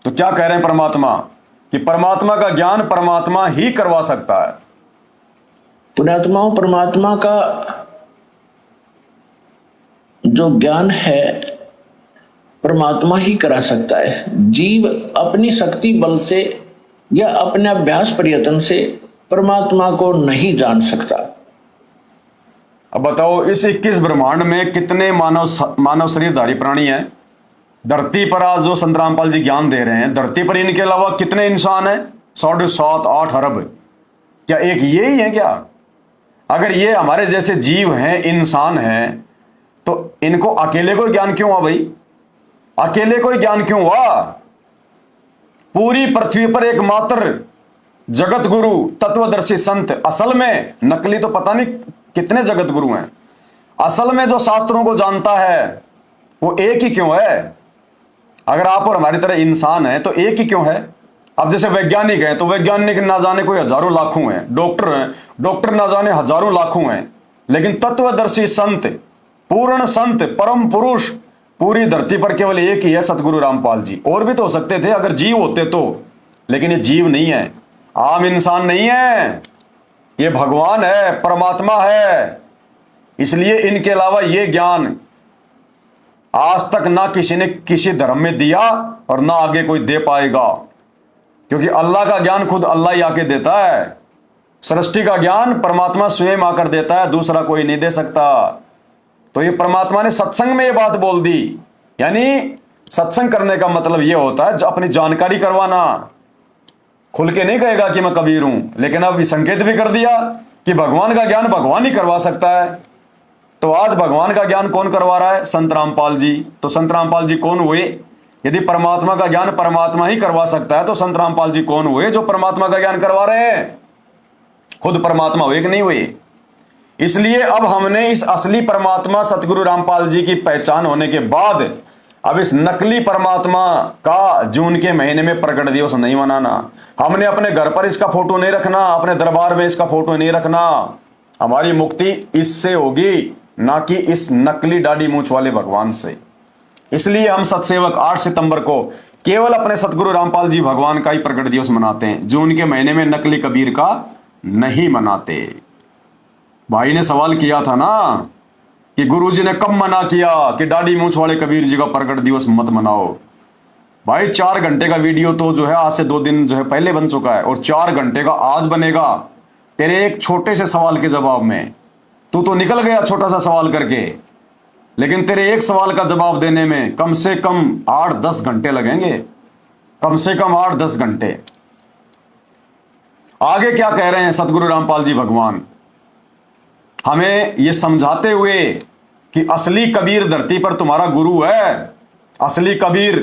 तो क्या कह रहे हैं परमात्मा कि परमात्मा का ज्ञान परमात्मा ही करवा सकता है। पुण्यात्माओं, परमात्मा का जो ज्ञान है परमात्मा ही करा सकता है। जीव अपनी शक्ति बल से या अपने अभ्यास प्रयत्न से परमात्मा को नहीं जान सकता। अब बताओ, इस 21 ब्रह्मांड में कितने मानव शरीरधारी प्राणी हैं? धरती पर आज जो संत रामपाल जी ज्ञान दे रहे हैं, धरती पर इनके अलावा कितने इंसान हैं? 7.5-8 अरब। क्या एक ये ही है क्या? अगर ये हमारे जैसे जीव हैं, इंसान हैं, तो इनको अकेले को ज्ञान क्यों हुआ भाई? अकेले को ज्ञान क्यों हुआ? पूरी पृथ्वी पर एकमात्र जगत गुरु तत्वदर्शी संत, असल में नकली तो पता नहीं कितने जगत गुरु हैं, असल में जो शास्त्रों को जानता है वो एक ही क्यों है? अगर आप और हमारी तरह इंसान है तो एक ही क्यों है? अब जैसे वैज्ञानिक हैं तो वैज्ञानिक ना जाने कोई हजारों लाखों हैं, डॉक्टर हैं, डॉक्टर ना जाने हजारों लाखों हैं, लेकिन तत्वदर्शी संत, पूर्ण संत, परम पुरुष पूरी धरती पर केवल एक ही है, सतगुरु रामपाल जी। और भी तो हो सकते थे अगर जीव होते तो, लेकिन ये जीव नहीं है, आम इंसान नहीं है, ये भगवान है, परमात्मा है। इसलिए इनके अलावा ये ज्ञान आज तक ना किसी ने किसी धर्म में दिया और ना आगे कोई दे पाएगा, क्योंकि अल्लाह का ज्ञान खुद अल्लाह ही आके देता है। सृष्टि का ज्ञान परमात्मा स्वयं आकर देता है, दूसरा कोई नहीं दे सकता। तो ये परमात्मा ने सत्संग में ये बात बोल दी, यानी सत्संग करने का मतलब ये होता है अपनी जानकारी करवाना। खुल के नहीं कहेगा कि मैं कबीर हूं, लेकिन अब संकेत भी कर दिया कि भगवान का ज्ञान भगवान ही करवा सकता है। तो आज भगवान का ज्ञान कौन करवा रहा है? संत रामपाल जी। तो संत रामपाल जी कौन हुए? यदि परमात्मा का ज्ञान परमात्मा ही करवा सकता है तो संत रामपाल जी कौन हुए जो परमात्मा का ज्ञान करवा रहे हैं? खुद परमात्मा हुए कि नहीं हुए? इसलिए अब हमने इस असली परमात्मा सतगुरु रामपाल जी की पहचान होने के बाद अब इस नकली परमात्मा का जून के महीने में प्रकट दिवस नहीं मनाना। हमने अपने घर पर इसका फोटो नहीं रखना, अपने दरबार में इसका फोटो नहीं रखना। हमारी मुक्ति इससे होगी, ना कि इस नकली दाढ़ी मूंछ वाले भगवान से। इसलिए हम सतसेवक 8 सितंबर को केवल अपने सतगुरु रामपाल जी भगवान का ही प्रकट दिवस मनाते हैं, जून के महीने में नकली कबीर का नहीं मनाते। भाई ने सवाल किया था ना कि गुरुजी ने कब मना किया कि दाढ़ी मूंछ वाले कबीर जी का प्रकट दिवस मत मनाओ। भाई 4 घंटे का वीडियो तो जो है आज से 2 दिन जो है पहले बन चुका है, और 4 घंटे का आज बनेगा तेरे एक छोटे से सवाल के जवाब में। तू तो निकल गया छोटा सा सवाल करके, लेकिन तेरे एक सवाल का जवाब देने में कम से कम 8-10 घंटे लगेंगे, कम से कम 8-10 घंटे। आगे क्या कह रहे हैं सतगुरु रामपाल जी भगवान? हमें यह समझाते हुए कि असली कबीर धरती पर तुम्हारा गुरु है। असली कबीर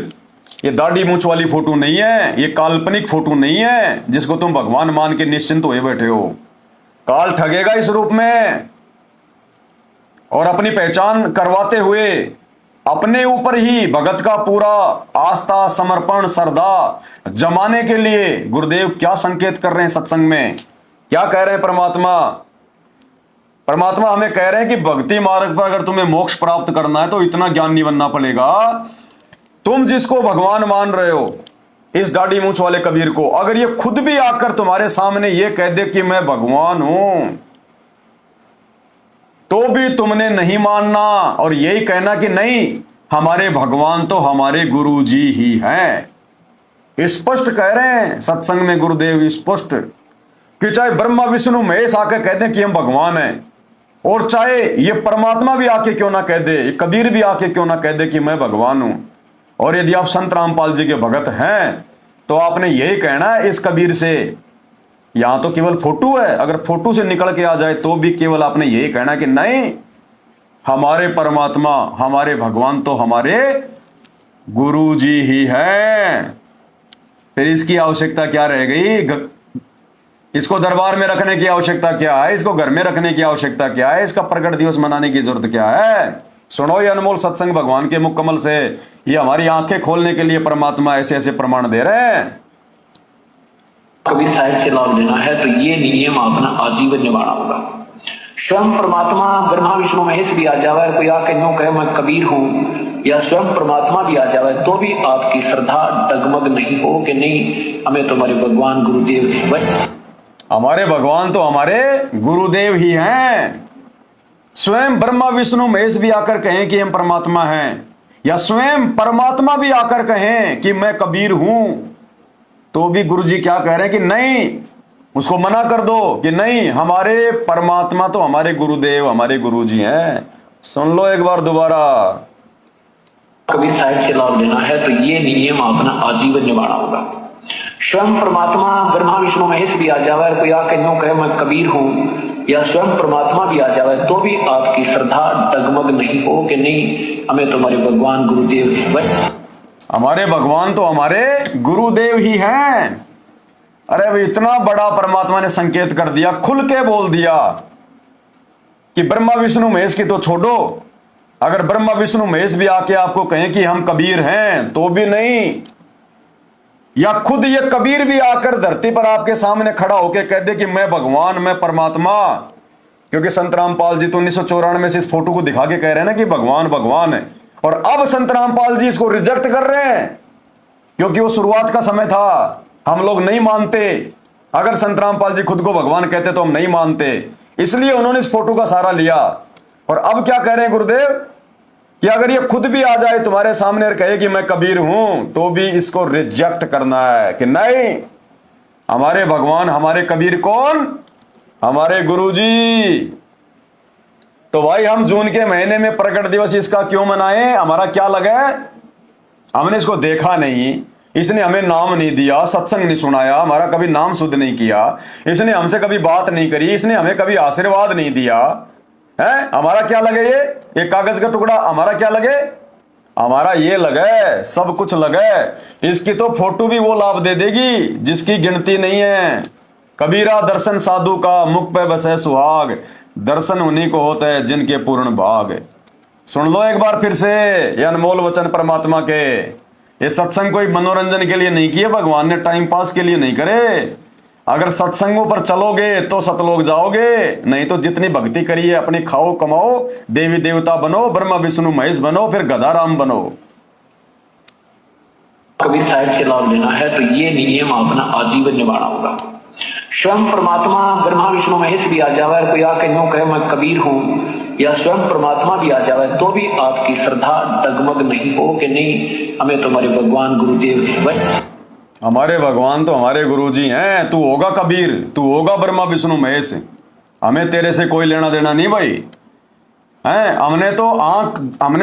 ये दाढ़ी मूंछ वाली फोटो नहीं है, ये काल्पनिक फोटो नहीं है जिसको तुम भगवान मान के निश्चिंत हुए बैठे हो। काल ठगेगा इस रूप में, और अपनी पहचान करवाते हुए अपने ऊपर ही भगत का पूरा आस्था, समर्पण, श्रद्धा जमाने के लिए गुरुदेव क्या संकेत कर रहे हैं सत्संग में? क्या कह रहे हैं परमात्मा? परमात्मा हमें कह रहे हैं कि भक्ति मार्ग पर अगर तुम्हें मोक्ष प्राप्त करना है तो इतना ज्ञान नहीं बनना पड़ेगा। तुम जिसको भगवान मान रहे हो, इस दाढ़ी मूंछ वाले कबीर को, अगर ये खुद भी आकर तुम्हारे सामने ये कह दे कि मैं भगवान हूं, तो भी तुमने नहीं मानना और यही कहना कि नहीं, हमारे भगवान तो हमारे गुरु जी ही हैं। स्पष्ट कह रहे हैं सत्संग में गुरुदेव, स्पष्ट, कि चाहे ब्रह्मा विष्णु महेश आकर कह दें कि हम भगवान हैं, और चाहे ये परमात्मा भी आके क्यों ना कह दे, कबीर भी आके क्यों ना कह दे कि मैं भगवान हूं। और यदि आप संत रामपाल जी के भगत हैं तो आपने यही कहना है इस कबीर से। यहां तो केवल फोटो है, अगर फोटो से निकल के आ जाए तो भी केवल आपने यही कहना कि नहीं, हमारे परमात्मा, हमारे भगवान तो हमारे गुरु जी ही हैं। फिर इसकी आवश्यकता क्या रह गई? इसको दरबार में रखने की आवश्यकता क्या है? इसको घर में रखने की आवश्यकता क्या है? इसका प्रकट दिवस मनाने की जरूरत क्या है? सुनो ये अनमोल सत्संग भगवान के मुख कमल से, ये हमारी आंखें खोलने के लिए परमात्मा ऐसे ऐसे प्रमाण दे रहे हैं। कबीर साहब से लाभ लेना है तो ये नियम अपना आजीवन निभाना होगा। स्वयं परमात्मा ब्रह्मा विष्णु महेश भी आ जावे, कोई आके यूं कहे मैं कबीर हूं, या स्वयं परमात्मा भी आ जावे, तो भी आपकी श्रद्धा डगमग नहीं हो कि नहीं हमें तो हमारे भगवान गुरुदेव, हमारे भगवान तो हमारे गुरुदेव ही हैं। स्वयं ब्रह्मा विष्णु महेश भी आकर कहें कि हम परमात्मा हैं, या स्वयं परमात्मा भी आकर कहें कि मैं कबीर हूं, तो भी गुरुजी क्या कह रहे हैं कि नहीं, उसको मना कर दो कि नहीं, हमारे परमात्मा तो हमारे गुरुदेव हमारे गुरुजी हैं। सुन लो एक बार दोबारा। कबीर साहिब से लाभ लेना है तो ये नियम अपना आजीवन निभाना होगा। स्वयं परमात्मा ब्रह्मा विष्णु महेश भी आ जावे, कोई आके यूं कहे मैं कबीर हूं, या स्वयं परमात्मा भी आ जावे, तो भी आपकी श्रद्धा डगमग नहीं हो कि नहीं हमें तो हमारे भगवान गुरुदेव, हमारे भगवान तो हमारे गुरुदेव ही हैं। अरे भाई, इतना बड़ा परमात्मा ने संकेत कर दिया, खुल के बोल दिया कि ब्रह्मा विष्णु महेश की तो छोड़ो, अगर ब्रह्मा विष्णु महेश भी आके आपको कहें कि हम कबीर हैं तो भी नहीं, या खुद ये कबीर भी आकर धरती पर आपके सामने खड़ा होकर कह दे कि मैं भगवान मैं परमात्मा, क्योंकि संत रामपाल जी तो 1994 से इस फोटो को दिखा के कह रहे हैं ना कि भगवान भगवान है, और अब संत रामपाल जी इसको रिजेक्ट कर रहे हैं, क्योंकि वो शुरुआत का समय था, हम लोग नहीं मानते। अगर संत रामपाल जी खुद को भगवान कहते तो हम नहीं मानते, इसलिए उन्होंने इस फोटो का सहारा लिया। और अब क्या कह रहे हैं गुरुदेव कि अगर ये खुद भी आ जाए तुम्हारे सामने और कहे कि मैं कबीर हूं, तो भी इसको रिजेक्ट करना है कि नहीं, हमारे भगवान हमारे कबीर कौन, हमारे गुरुजी। तो भाई, हम जून के महीने में प्रकट दिवस इसका क्यों मनाएं, हमारा क्या लगा, हमने इसको देखा नहीं, इसने हमें नाम नहीं दिया, सत्संग नहीं सुनाया, हमारा कभी नाम शुद्ध नहीं किया, इसने हमसे कभी बात नहीं करी, इसने हमें कभी आशीर्वाद नहीं दिया है, हमारा क्या लगे, ये कागज का टुकड़ा हमारा क्या लगे, हमारा ये लगे, सब कुछ लगे। इसकी तो फोटो भी वो लाभ दे देगी जिसकी गिनती नहीं है। कबीरा दर्शन साधु का, मुख पे बसे सुहाग, दर्शन उन्हीं को होता है जिनके पूर्ण भाग। सुन लो एक बार फिर से ये अनमोल वचन परमात्मा के। ये सत्संग कोई मनोरंजन के लिए नहीं किए भगवान ने, टाइम पास के लिए नहीं करे। अगर सत्संगों पर चलोगे तो सतलोक जाओगे, नहीं तो जितनी भक्ति करी है अपनी खाओ कमाओ, देवी देवता बनो, ब्रह्मा विष्णु महेश बनो, फिर गधाराम बनो। कबीर साहिब से लाभ लेना है तो ये नियम अपना आजीवन निभाना होगा। स्वयं परमात्मा ब्रह्मा विष्णु महेश भी आ जावे, कोई आके यूं कहे मैं कबीर हूं, या स्वयं परमात्मा भी आ जावे, तो भी आपकी श्रद्धा डगमग नहीं हो कि नहीं हमें तो हमारे भगवान गुरुदेव, हमारे भगवान तो हमारे गुरुजी हैं। तू होगा कबीर, तू होगा ब्रह्मा विष्णु महेश, हमें तेरे से कोई लेना देना नहीं भाई हैं। हमने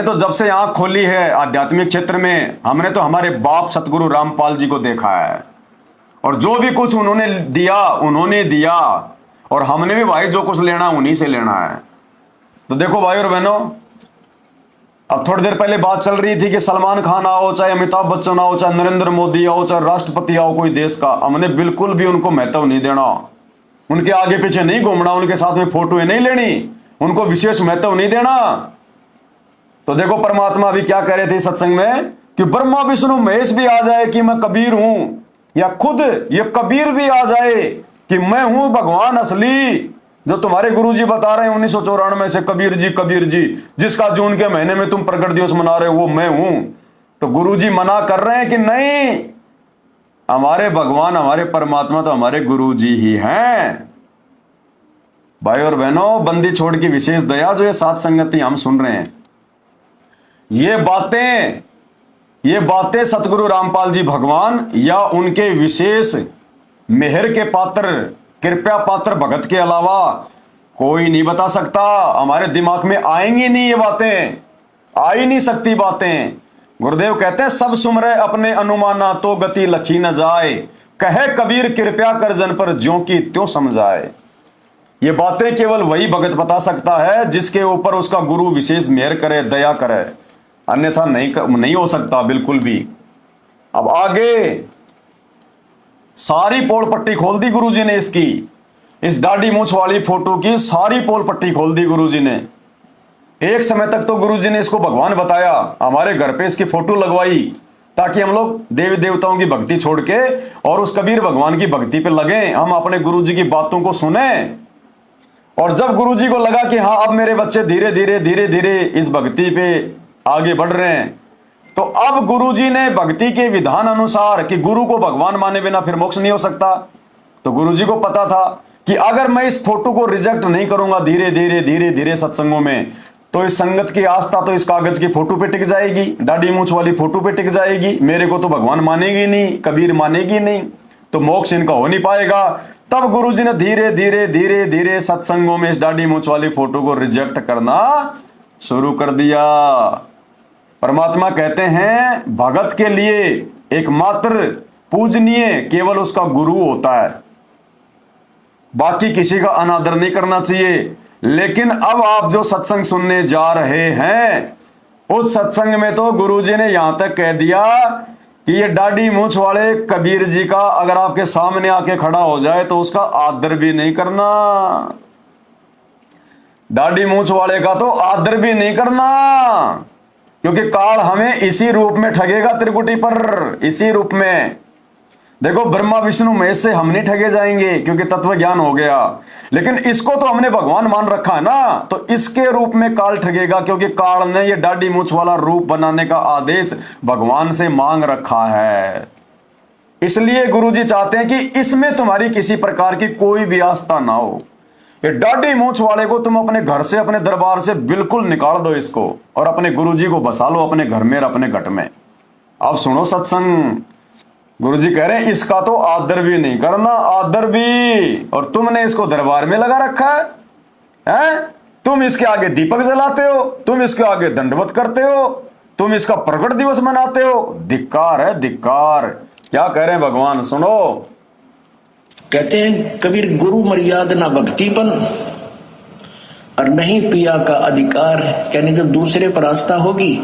तो जब से आंख खोली है आध्यात्मिक क्षेत्र में, हमने तो हमारे बाप सतगुरु रामपाल जी को देखा है, और जो भी कुछ उन्होंने दिया, और हमने भी भाई जो कुछ लेना उन्हीं से लेना है। तो देखो भाई और बहनों, अब थोड़ी देर पहले बात चल रही थी कि सलमान खान आओ, चाहे अमिताभ बच्चन आओ, चाहे नरेंद्र मोदी आओ, चाहे राष्ट्रपति आओ कोई देश का, हमने बिल्कुल भी उनको महत्व नहीं देना, उनके आगे पीछे नहीं घूमना, उनके साथ में फोटोएं नहीं लेनी, उनको विशेष महत्व नहीं देना। तो देखो परमात्मा भी क्या कह रहे थे सत्संग में कि ब्रह्मा विष्णु महेश भी आ जाए कि मैं कबीर हूं, या खुद ये कबीर भी आ जाए कि मैं हूं भगवान असली, जो तुम्हारे गुरुजी बता रहे हैं 1994 से, कबीर जी जिसका जून के महीने में तुम प्रकट दिवस मना रहे हो वो मैं हूं। तो गुरुजी मना कर रहे हैं कि नहीं, हमारे भगवान हमारे परमात्मा तो हमारे गुरुजी ही हैं। भाई और बहनों, बंदी छोड़ की विशेष दया, जो ये सात संगति हम सुन रहे हैं, ये बातें सतगुरु रामपाल जी भगवान या उनके विशेष मेहर के पात्र, कृपया पात्र भगत के अलावा कोई नहीं बता सकता। हमारे दिमाग में आएंगी नहीं ये बातें, आ ही नहीं सकती बातें। गुरुदेव कहते हैं सब सुमरे अपने अनुमाना, तो गति लखी न जाए, कहे कबीर कृपया कर जन पर, ज्यों की त्यों समझाए। ये बातें केवल वही भगत बता सकता है जिसके ऊपर उसका गुरु विशेष मेहर करे, दया करे, अन्यथा नहीं हो सकता बिल्कुल भी। अब आगे सारी पोल पट्टी खोल दी गुरुजी ने इसकी, इस दाढ़ी मूछ वाली फोटो की सारी पोल पट्टी खोल दी गुरुजी ने। एक समय तक तो गुरुजी ने इसको भगवान बताया, हमारे घर पे इसकी फोटो लगवाई ताकि हम लोग देवी देवताओं की भक्ति छोड़ के और उस कबीर भगवान की भक्ति पे लगे, हम अपने गुरुजी की बातों को सुने। और जब गुरुजी को लगा कि हाँ अब मेरे बच्चे धीरे धीरे धीरे धीरे इस भक्ति पे आगे बढ़ रहे हैं, तो अब गुरुजी ने भक्ति के विधान अनुसार कि गुरु को भगवान माने बिना फिर मोक्ष नहीं हो सकता, तो गुरुजी को पता था कि अगर मैं इस फोटो को रिजेक्ट नहीं करूंगा धीरे धीरे धीरे धीरे सत्संगों में, तो इस संगत की आस्था तो इस कागज की फोटो पे टिक जाएगी, दाढ़ी मूछ वाली फोटो पे टिक जाएगी, मेरे को तो भगवान मानेगी नहीं, कबीर मानेगी नहीं, तो मोक्ष इनका हो नहीं पाएगा। तब गुरुजी ने धीरे धीरे धीरे धीरे सत्संगों में इस दाढ़ी मूछ वाली फोटो को रिजेक्ट करना शुरू कर दिया। परमात्मा कहते हैं भगत के लिए एकमात्र पूजनीय केवल उसका गुरु होता है, बाकी किसी का अनादर नहीं करना चाहिए। लेकिन अब आप जो सत्संग सुनने जा रहे हैं, उस सत्संग में तो गुरुजी ने यहां तक कह दिया कि ये दाढ़ी मूछ वाले कबीर जी का अगर आपके सामने आके खड़ा हो जाए तो उसका आदर भी नहीं करना, दाढ़ी मूछ वाले का तो आदर भी नहीं करना, क्योंकि काल हमें इसी रूप में ठगेगा त्रिकुटी पर, इसी रूप में। देखो ब्रह्मा विष्णु महेश से हम नहीं ठगे जाएंगे क्योंकि तत्व ज्ञान हो गया, लेकिन इसको तो हमने भगवान मान रखा है ना, तो इसके रूप में काल ठगेगा, क्योंकि काल ने ये दाढ़ी मूछ वाला रूप बनाने का आदेश भगवान से मांग रखा है। इसलिए गुरुजी चाहते हैं कि इसमें तुम्हारी किसी प्रकार की कोई भी आस्था ना हो। ये दाढ़ी मूछ वाले को तुम अपने घर से, अपने दरबार से बिल्कुल निकाल दो इसको, और अपने गुरुजी को बसा लो अपने घर में, अपने घट में। अब सुनो सत्संग, गुरुजी कह रहे हैं इसका तो आदर भी नहीं करना, आदर भी, और तुमने इसको दरबार में लगा रखा है? तुम इसके आगे दीपक जलाते हो, तुम इसके आगे दंडवत करते हो, तुम इसका प्रकट दिवस मनाते हो। धिक्कार है, धिक्कार। क्या कह रहे हैं भगवान, सुनो। कहते हैं कबीर गुरु मर्यादा ना भक्तिपन और नहीं पिया का अधिकार। यानी जब दूसरे पर आस्था होगी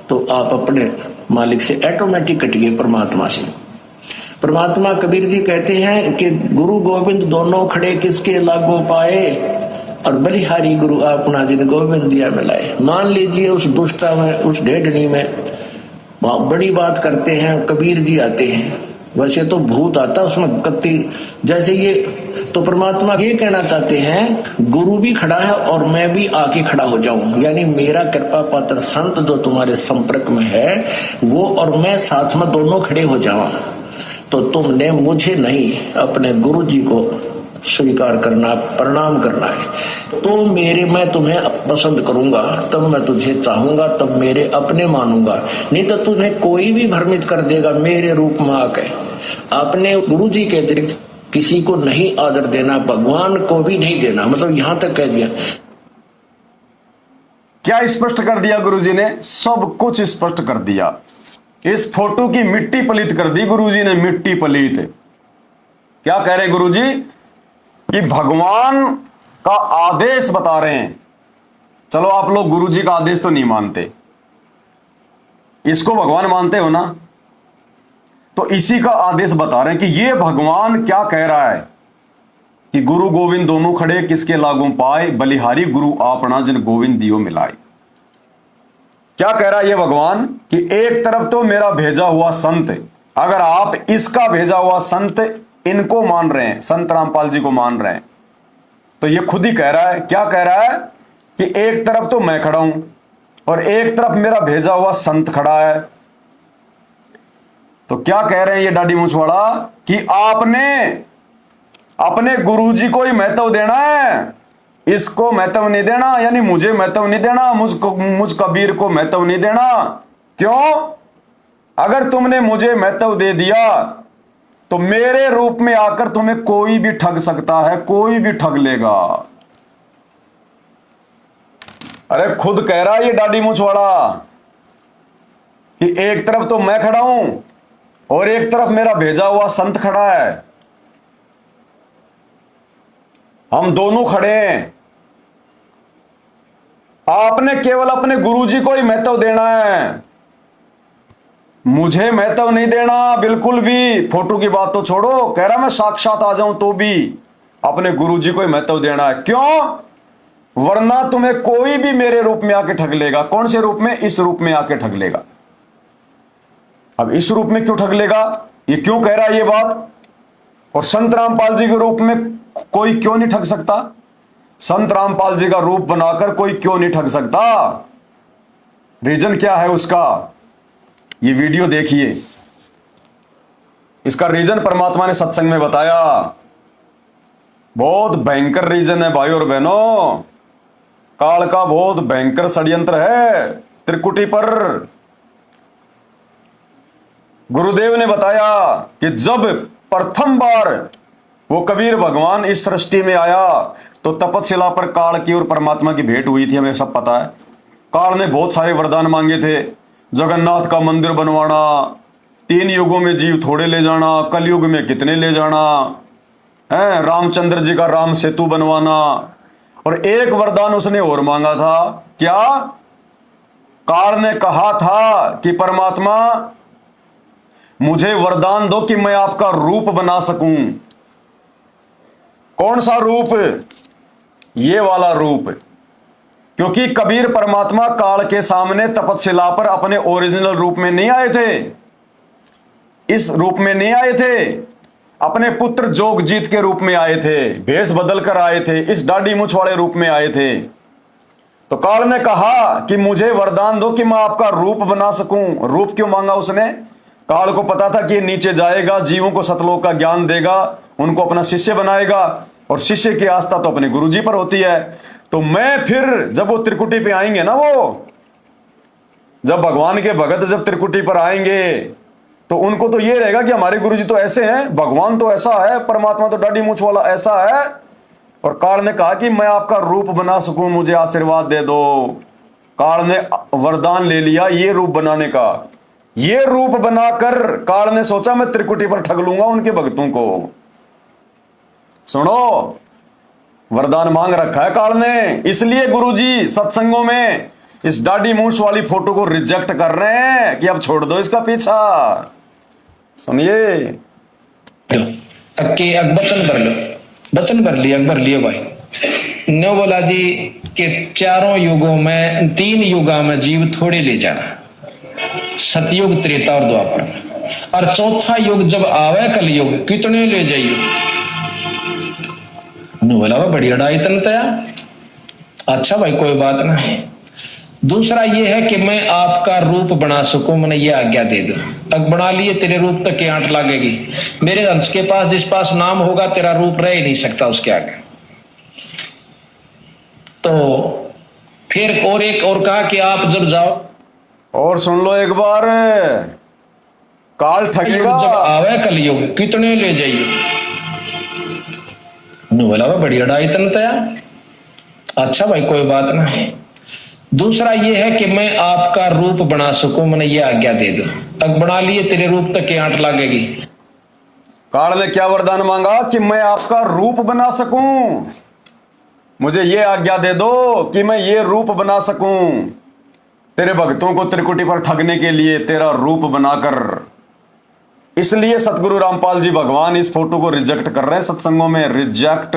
तो आप अपने मालिक से ऑटोमेटिक कटिए, परमात्मा से। परमात्मा कबीर जी कहते हैं कि गुरु गोविंद दोनों खड़े किसके लागू पाए, और बलिहारी गुरु अपना जिन गोविंद दिया मिलाए। मान लीजिए उस दुष्टा में, उस ढेडनी में बड़ी बात करते हैं, कबीर जी आते हैं, वैसे तो भूत आता उसमें कत्ती जैसे ये, तो परमात्मा ये कहना चाहते हैं गुरु भी खड़ा है और मैं भी आके खड़ा हो जाऊं, यानी मेरा कृपा पात्र संत जो तुम्हारे संपर्क में है वो और मैं साथ में दोनों खड़े हो जावा, तो तुमने मुझे नहीं अपने गुरु जी को स्वीकार करना, प्रणाम करना है। तो मैं तुम्हें पसंद करूंगा, तब मैं तुझे चाहूंगा, तब मेरे अपने मानूंगा, नहीं तो तुम्हें कोई भी भ्रमित कर देगा मेरे रूप में आके। अपने गुरु जी के अतिरिक्त किसी को नहीं आदर देना, भगवान को भी नहीं देना, मतलब यहां तक कह दिया। क्या स्पष्ट कर दिया गुरुजी ने? सब कुछ स्पष्ट कर दिया। इस फोटो की मिट्टी पलीत कर दी गुरुजी ने, मिट्टी पलीत। क्या कह रहे गुरुजी कि भगवान का आदेश बता रहे हैं। चलो आप लोग गुरुजी का आदेश तो नहीं मानते, इसको भगवान मानते हो ना, तो इसी का आदेश बता रहे हैं कि ये भगवान क्या कह रहा है कि गुरु गोविंद दोनों खड़े किसके लागू पाए, बलिहारी गुरु आपना जिन गोविंद दियो मिलाए। क्या कह रहा है ये भगवान कि एक तरफ तो मेरा भेजा हुआ संत, अगर आप इसका भेजा हुआ संत इनको मान रहे हैं, संत रामपाल जी को मान रहे हैं, तो ये खुद ही कह रहा है, क्या कह रहा है कि एक तरफ तो मैं खड़ा हूं और एक तरफ मेरा भेजा हुआ संत खड़ा है। तो क्या कह रहे हैं ये दाढ़ी मूछ वाला कि आपने अपने गुरुजी को ही महत्व देना है, इसको महत्व नहीं देना, यानी मुझे महत्व नहीं देना, मुझ कबीर को महत्व नहीं देना। क्यों? अगर तुमने मुझे महत्व दे दिया तो मेरे रूप में आकर तुम्हें कोई भी ठग सकता है, कोई भी ठग लेगा। अरे खुद कह रहा है ये दाढ़ी मूछ वाला कि एक तरफ तो मैं खड़ा हूं और एक तरफ मेरा भेजा हुआ संत खड़ा है, हम दोनों खड़े हैं। आपने केवल अपने गुरुजी को ही महत्व देना है, मुझे महत्व नहीं देना बिल्कुल भी। फोटो की बात तो छोड़ो, कह रहा मैं साक्षात आ जाऊं तो भी अपने गुरुजी को ही महत्व देना है। क्यों? वरना तुम्हें कोई भी मेरे रूप में आके ठग लेगा। कौन से रूप में? इस रूप में आके ठग लेगा। अब इस रूप में क्यों ठग लेगा, ये क्यों कह रहा है ये बात? और संत रामपाल जी के रूप में कोई क्यों नहीं ठग सकता? संत रामपाल जी का रूप बनाकर कोई क्यों नहीं ठग सकता? रीजन क्या है उसका? ये वीडियो देखिए। इसका रीजन परमात्मा ने सत्संग में बताया। बहुत भयंकर रीजन है भाई और बहनों। काल का बहुत भयंकर षड्यंत्र है त्रिकुटी पर। गुरुदेव ने बताया कि जब प्रथम बार वो कबीर भगवान इस सृष्टि में आया तो तपस्या पर काल की और परमात्मा की भेंट हुई थी, हमें सब पता है। काल ने बहुत सारे वरदान मांगे थे, जगन्नाथ का मंदिर बनवाना, 3 युगों में जीव थोड़े ले जाना, कलयुग में कितने ले जाना है, रामचंद्र जी का राम सेतु बनवाना। और एक वरदान उसने और मांगा था, क्या? काल ने कहा था कि परमात्मा मुझे वरदान दो कि मैं आपका रूप बना सकूं। कौन सा रूप? ये वाला रूप। क्योंकि कबीर परमात्मा काल के सामने तपस्या पर अपने ओरिजिनल रूप में नहीं आए थे, इस रूप में नहीं आए थे, अपने पुत्र जोगजीत के रूप में आए थे, भेष बदल कर आए थे, इस दाढ़ी मूंछ वाले रूप में आए थे। तो काल ने कहा कि मुझे वरदान दो कि मैं आपका रूप बना सकूं। रूप क्यों मांगा उसने? काल को पता था कि ये नीचे जाएगा, जीवों को सतलोक का ज्ञान देगा, उनको अपना शिष्य बनाएगा, और शिष्य की आस्था तो अपने गुरुजी पर होती है। तो मैं फिर जब वो त्रिकुटी पे आएंगे ना, वो जब भगवान के भगत जब त्रिकुटी पर आएंगे तो उनको तो ये रहेगा कि हमारे गुरुजी तो ऐसे हैं, भगवान तो ऐसा है, परमात्मा तो दाढ़ी मूंछ वाला ऐसा है। और काल ने कहा कि मैं आपका रूप बना सकूं, मुझे आशीर्वाद दे दो। काल ने वरदान ले लिया ये रूप बनाने का। ये रूप बनाकर काल ने सोचा मैं त्रिकुटी पर ठग लूंगा उनके भक्तों को। सुनो, वरदान मांग रखा है काल ने, इसलिए गुरुजी सत्संगों में इस दाढ़ी मूंछ वाली फोटो को रिजेक्ट कर रहे हैं कि अब छोड़ दो इसका पीछा। सुनिए, अक्के वचन भर लो, वचन भर लिया, भर लिए भाई ने बोला जी कि 4 युगों में 3 युगा में जीव थोड़े ले जाना, सतयुग, त्रेता और द्वापर, और चौथा युग जब आवे कलयुग कितने ले जाइए? बोला बढ़िया ढाई तन तया। अच्छा भाई कोई बात ना है। दूसरा ये है कि मैं आपका रूप बना सकूं, मैंने ये आज्ञा दे दो। तक बना लिए, तेरे रूप तक की आंट लगेगी। मेरे हंस के पास जिस पास नाम होगा तेरा रूप रह ही नहीं सकता उसके आगे। तो फिर और एक और कहा कि आप जब जाओ, और सुन लो एक बार, काल ठगेगा जब आवे कलयुग कितने ले जाइए? बोला बढ़िया ढाई तन तया। अच्छा भाई कोई बात ना है। दूसरा ये है कि मैं आपका रूप बना सकूं, मैंने ये आज्ञा दे दो। तक बना लिए, तेरे रूप तक की आंट लगेगी। काल ने क्या वरदान मांगा? कि मैं आपका रूप बना सकूं, मुझे ये आज्ञा दे दो कि मैं ये रूप बना सकूं, तेरे भक्तों को त्रिकुटी पर ठगने के लिए तेरा रूप बनाकर। इसलिए सतगुरु रामपाल जी भगवान इस फोटो को रिजेक्ट कर रहे हैं सत्संगों में, रिजेक्ट।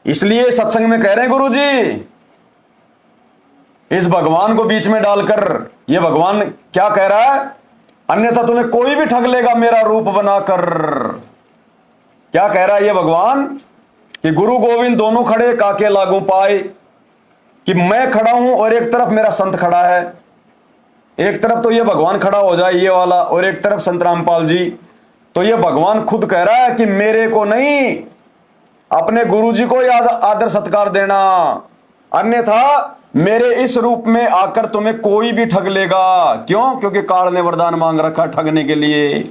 इसलिए सत्संग में कह रहे हैं गुरुजी, इस भगवान को बीच में डालकर, ये भगवान क्या कह रहा है? अन्यथा तुम्हें कोई भी ठग लेगा मेरा रूप बनाकर। क्या कह रहा है ये भगवान? कि गुरु गोविंद दोनों खड़े काके लागू पाए, कि मैं खड़ा हूं और एक तरफ मेरा संत खड़ा है। एक तरफ तो ये भगवान खड़ा हो जाए ये वाला, और एक तरफ संत रामपाल जी। तो ये भगवान खुद कह रहा है कि मेरे को नहीं, अपने गुरुजी को याद आदर सत्कार देना, अन्यथा मेरे इस रूप में आकर तुम्हें कोई भी ठग लेगा। क्यों? क्योंकि काल ने वरदान मांग रखा ठगने के लिए।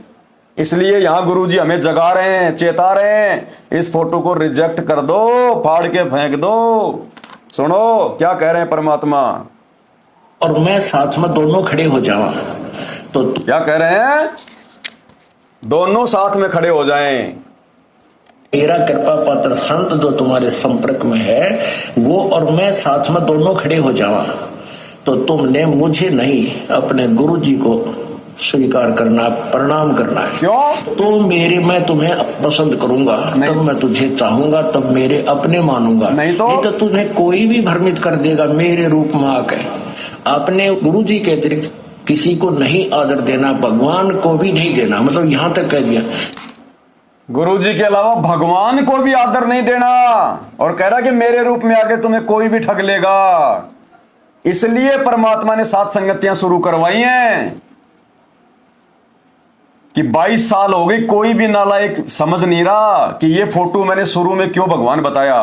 इसलिए यहां गुरुजी हमें जगा रहे हैं, चेता रहे हैं, इस फोटो को रिजेक्ट कर दो, फाड़ के फेंक दो। सुनो क्या कह रहे हैं परमात्मा, और मैं साथ में दोनों खड़े हो जावा। तो क्या कह रहे हैं? दोनों साथ में खड़े हो जाएं। मेरा कृपा पात्र संत जो तुम्हारे संपर्क में है वो और मैं साथ में दोनों खड़े हो जावा, तो तुमने मुझे नहीं अपने गुरु जी को स्वीकार करना, प्रणाम करना है। क्यों? तो मैं तुम्हें पसंद करूंगा, तब मैं तुझे चाहूंगा, तब मेरे अपने मानूंगा। नहीं तो तुम्हें कोई भी भ्रमित कर देगा मेरे रूप में आकर। अपने गुरु जी के अतिरिक्त किसी को नहीं आदर देना, भगवान को भी नहीं देना, मतलब यहां तक कह दिया। गुरुजी के अलावा भगवान को भी आदर नहीं देना, और कह रहा कि मेरे रूप में आके तुम्हें कोई भी ठग लेगा। इसलिए परमात्मा ने 7 संगतियां शुरू करवाई हैं कि 22 साल हो गई, कोई भी नालायक समझ नहीं रहा कि ये फोटो मैंने शुरू में क्यों भगवान बताया।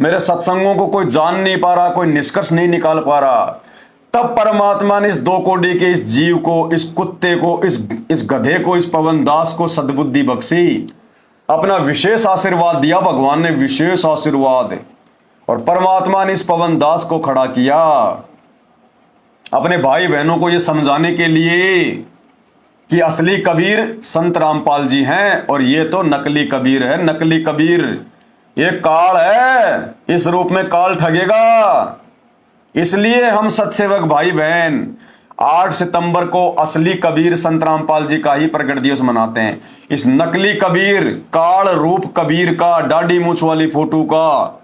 मेरे सत्संगों को कोई जान नहीं पा रहा, कोई निष्कर्ष नहीं निकाल पा रहा। तब परमात्मा ने इस 2 कोड़ी के इस जीव को, इस कुत्ते को, इस गधे को, इस पवन दास को सद्बुद्धि बख्शी, अपना विशेष आशीर्वाद दिया। भगवान ने विशेष आशीर्वाद, और परमात्मा ने इस पवन दास को खड़ा किया अपने भाई बहनों को यह समझाने के लिए कि असली कबीर संत रामपाल जी हैं और ये तो नकली कबीर है। नकली कबीर ये काल है, इस रूप में काल ठगेगा। इसलिए हम सत्सेवक भाई बहन 8 सितंबर को असली कबीर संत रामपाल जी का ही प्रकट दिवस मनाते हैं। इस नकली कबीर, काल रूप कबीर का, दाढ़ी मूछ वाली फोटो का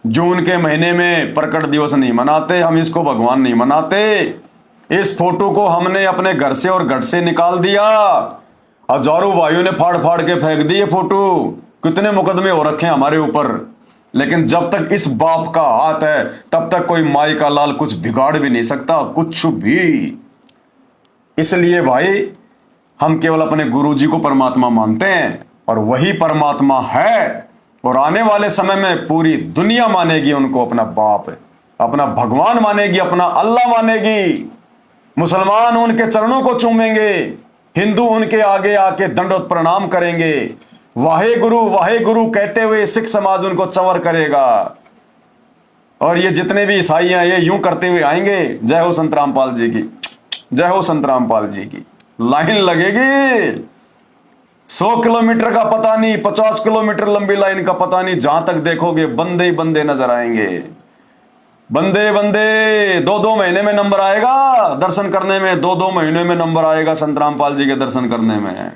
जून के महीने में प्रकट दिवस नहीं मनाते। हम इसको भगवान नहीं मनाते। इस फोटो को हमने अपने घर से और गढ़ से निकाल दिया। हजारों भाइयों ने फाड़ फाड़ के फेंक दी ये फोटो। कितने मुकदमे हो रखे हैं हमारे ऊपर, लेकिन जब तक इस बाप का हाथ है तब तक कोई माई का लाल कुछ बिगाड़ भी नहीं सकता, कुछ भी। इसलिए भाई हम केवल अपने गुरुजी को परमात्मा मानते हैं, और वही परमात्मा है, और आने वाले समय में पूरी दुनिया मानेगी उनको अपना बाप, अपना भगवान मानेगी, अपना अल्लाह मानेगी। मुसलमान उनके चरणों को चूमेंगे, हिंदू उनके आगे आके दंडोत प्रणाम करेंगे, वाहे गुरु कहते हुए सिख समाज उनको चंवर करेगा, और ये जितने भी ईसाई हैं ये यूं करते हुए आएंगे। जय हो संत रामपाल जी की, जय हो संत रामपाल जी की। लाइन लगेगी 100 किलोमीटर का पता नहीं, 50 किलोमीटर लंबी लाइन का पता नहीं, जहां तक देखोगे बंदे ही बंदे नजर आएंगे। बंदे 2-2 महीने में नंबर आएगा दर्शन करने में, 2-2 महीने में नंबर आएगा संत रामपाल जी के दर्शन करने में।